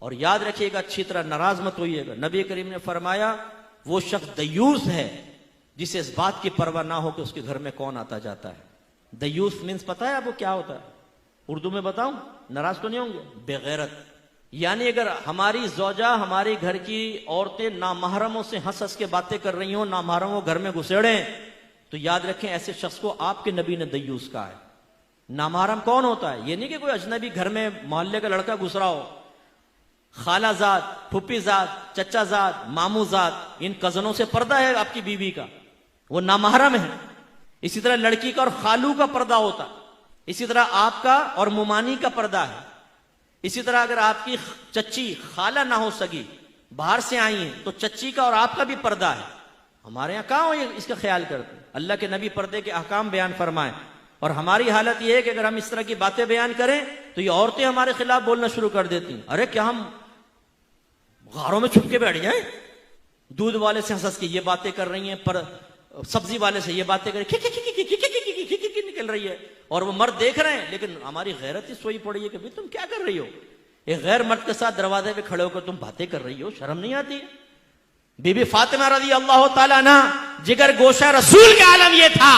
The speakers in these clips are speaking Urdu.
اور یاد رکھیے گا اچھی طرح ناراض مت ہوئیے گا. نبی کریم نے فرمایا وہ شخص دیوس ہے جسے اس بات کی پرواہ نہ ہو کہ اس کے گھر میں کون آتا جاتا ہے. دیوس مینس پتہ ہے آپ کو کیا ہوتا ہے؟ اردو میں بتاؤں, ناراض تو نہیں ہوں گے؟ بے غیرت. یعنی اگر ہماری زوجہ ہمارے گھر کی عورتیں نامحرموں سے ہنس ہنس کے باتیں کر رہی ہوں, نامحرموں گھر میں گھسیڑیں, تو یاد رکھیں ایسے شخص کو آپ کے نبی نے دیوس کہا ہے. نامحرم کون ہوتا ہے؟ یہ نہیں کہ کوئی اجنبی گھر میں محلے کا لڑکا گھس رہا ہو, خالہ زاد, پھپھی زاد, چچا زاد, ماموں زاد, ان کزنوں سے پردہ ہے آپ کی بیوی کا, وہ نامحرم ہے. اسی طرح لڑکی کا اور خالو کا پردہ ہوتا, اسی طرح آپ کا اور ممانی کا پردہ ہے. اسی طرح اگر آپ کی چچی خالہ نہ ہو سکی, باہر سے آئی ہیں, تو چچی کا اور آپ کا بھی پردہ ہے. ہمارے یہاں کہاں ہو اس کا خیال کرتے؟ اللہ کے نبی پردے کے احکام بیان فرمائیں, اور ہماری حالت یہ ہے کہ اگر ہم اس طرح کی باتیں بیان کریں تو یہ عورتیں ہمارے خلاف بولنا شروع کر دیتی ہیں. ارے کیا ہم غاروں میں چھپ کے بیٹھ جائیں؟ دودھ والے سے ہنس کے یہ باتیں کر رہی ہیں, پر سبزی والے سے یہ باتیں کر رہی ہیں, نکل رہی ہے, اور وہ مرد دیکھ رہے ہیں, لیکن ہماری غیرت ہی سوئی پڑی ہے کہ تم کیا کر رہی ہو؟ ایک غیر مرد کے ساتھ دروازے پہ کھڑے ہو کر تم باتیں کر رہی ہو, شرم نہیں آتی؟ بی بی فاطمہ رضی اللہ تعالیٰ عنہ, جگر گوشہ رسول کا عالم یہ تھا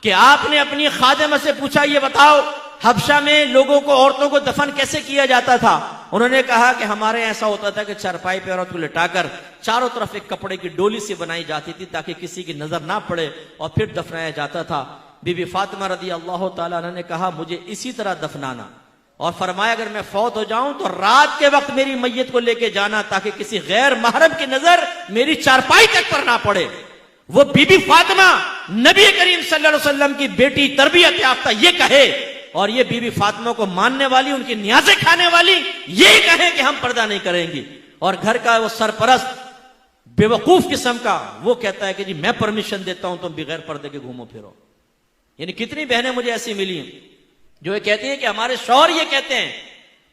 کہ آپ نے اپنی خادمہ سے پوچھا یہ بتاؤ حبشہ میں لوگوں کو, عورتوں کو دفن کیسے کیا جاتا تھا؟ انہوں نے کہا کہ ہمارے ایسا ہوتا تھا کہ چارپائی پہ عورت کو لٹا کر چاروں طرف ایک کپڑے کی ڈولی سی بنائی جاتی تھی تاکہ کسی کی نظر نہ پڑے, اور پھر دفنایا جاتا تھا. بی بی فاطمہ رضی اللہ تعالیٰ عنہ نے کہا مجھے اسی طرح دفنانا, اور فرمایا اگر میں فوت ہو جاؤں تو رات کے وقت میری میت کو لے کے جانا تاکہ کسی غیر محرم کی نظر میری چارپائی تک پر نہ پڑے. وہ بی بی فاطمہ نبی کریم صلی اللہ علیہ وسلم کی بیٹی, تربیت یافتہ, یہ کہے, اور یہ بی بی فاطمہ کو ماننے والی, ان کی نیازیں کھانے والی, یہ کہے کہ ہم پردہ نہیں کریں گی, اور گھر کا وہ سرپرست بے وقوف قسم کا وہ کہتا ہے کہ جی میں پرمیشن دیتا ہوں تم بغیر پردے کے گھومو پھرو. یعنی کتنی بہنیں مجھے ایسی ملی ہیں جو یہ کہتی ہیں کہ ہمارے شوہر یہ کہتے ہیں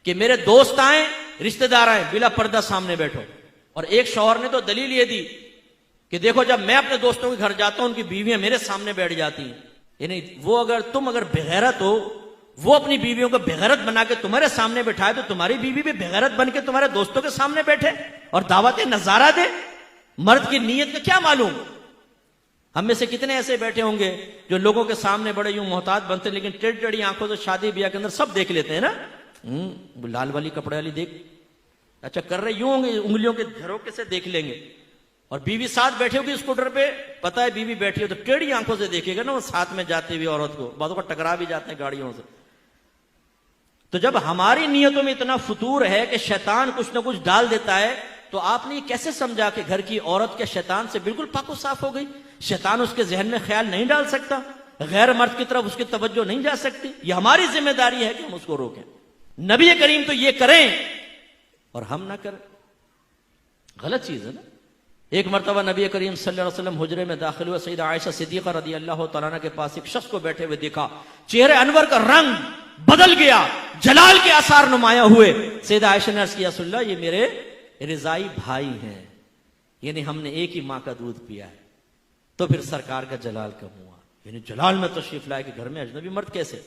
کہ میرے دوست آئیں, رشتہ دار آئیں, بلا پردہ سامنے بیٹھو. اور ایک شوہر نے تو دلیل یہ دی کہ دیکھو جب میں اپنے دوستوں کے گھر جاتا ہوں ان کی بیویاں میرے سامنے بیٹھ جاتی ہیں. یعنی وہ تم اگر بغیرت ہو, وہ اپنی بیویوں کو بغیرت بنا کے تمہارے سامنے بٹھائے تو تمہاری بیوی بھی بغیرت بن کے تمہارے دوستوں کے سامنے بیٹھے اور دعوت نظارہ دے. مرد کی نیت کا کیا معلوم؟ ہم میں سے کتنے ایسے بیٹھے ہوں گے جو لوگوں کے سامنے بڑے یوں محتاط بنتے, لیکن ٹیڑھی ٹیڑھی آنکھوں سے شادی بیاہ کے اندر سب دیکھ لیتے ہیں نا, لال والی کپڑے والی دیکھ, اچھا کر رہے یوں ہوں گے, انگلیوں کے جھروکے سے دیکھ لیں گے. اور بیوی ساتھ بیٹھے ہوگی اسکوٹر پہ, پتہ ہے بیوی بیٹھی ہو تو ٹیڑھی آنکھوں سے دیکھے گا نا وہ ساتھ میں جاتے ہوئے عورت کو, بعضوں کو ٹکرا بھی جاتے ہیں گاڑیوں سے. تو جب ہماری نیتوں میں اتنا فطور ہے کہ شیطان کچھ نہ کچھ ڈال دیتا ہے, تو آپ نے یہ کیسے سمجھا کہ گھر کی عورت کے شیطان سے بالکل پاک و صاف ہو گئی؟ شیطان اس کے ذہن میں خیال نہیں ڈال سکتا, غیر مرد کی طرف اس کی توجہ نہیں جا سکتی. یہ ہماری ذمہ داری ہے کہ ہم اس کو روکیں. نبی کریم تو یہ کریں اور ہم نہ کریں, غلط چیز ہے نا. ایک مرتبہ نبی کریم صلی اللہ علیہ وسلم حجرے میں داخل ہوئے, سیدہ عائشہ صدیقہ رضی اللہ تعالیٰ عنہ کے پاس ایک شخص کو بیٹھے ہوئے دیکھا, چہرے انور کا رنگ بدل گیا, جلال کے آثار نمایاں ہوئے. سیدہ عائشہ نے عرض کیا رسول اللہ یہ میرے رضائی بھائی ہیں, یعنی ہم نے ایک ہی ماں کا دودھ پیا ہے. تو پھر سرکار کا جلال کم ہوا, یعنی جلال میں تشریف لائے کہ گھر میں اجنبی مرد کیسے.